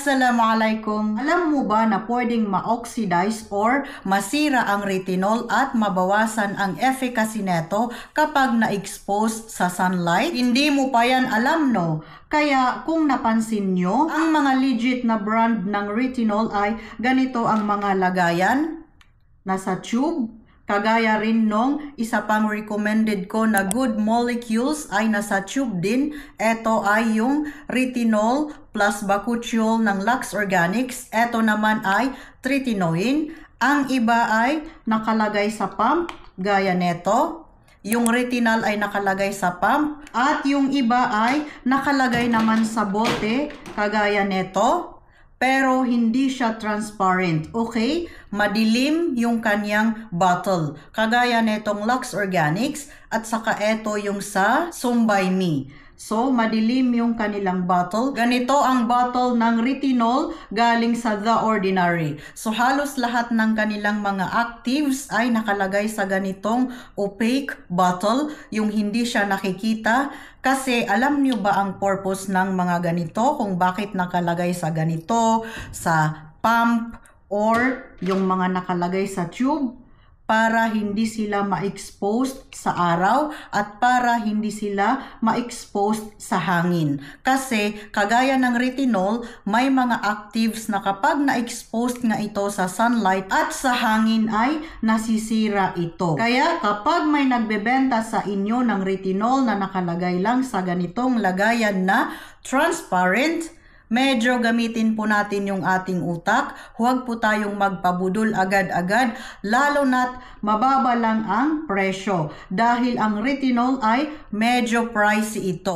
Assalamualaikum! Alam mo ba na pwedeng ma-oxidize or masira ang retinol at mabawasan ang efficacy neto kapag na-expose sa sunlight? Hindi mo pa yan alam, no? Kaya kung napansin nyo, ang mga legit na brand ng retinol ay ganito ang mga lagayan. Nasa tube. Kagaya rin nung isa pang recommended ko na good molecules ay nasa tube din. Ito ay yung retinol plus bakuchiol ng Lux Organics. Ito naman ay tretinoin. Ang iba ay nakalagay sa pump, gaya neto. Yung retinol ay nakalagay sa pump. At yung iba ay nakalagay naman sa bote, kagaya neto. Pero hindi siya transparent, okay? Madilim yung kanyang bottle. Kagaya netong Lux Organics at saka ito yung sa Sumbay Me. So, madilim yung kanilang bottle. Ganito ang bottle ng retinol galing sa The Ordinary. So, halos lahat ng kanilang mga actives ay nakalagay sa ganitong opaque bottle, yung hindi siya nakikita. Kasi alam nyo ba ang purpose ng mga ganito? Kung bakit nakalagay sa ganito, sa pump, or yung mga nakalagay sa tube? Para hindi sila ma-expose sa araw at para hindi sila ma-expose sa hangin. Kasi kagaya ng retinol, may mga actives na kapag na-expose nga ito sa sunlight at sa hangin ay nasisira ito. Kaya kapag may nagbebenta sa inyo ng retinol na nakalagay lang sa ganitong lagayan na transparent, medyo gamitin po natin yung ating utak. Huwag po tayong magpabudol agad-agad, lalo na't mababa lang ang presyo. Dahil ang retinol ay medyo pricey ito.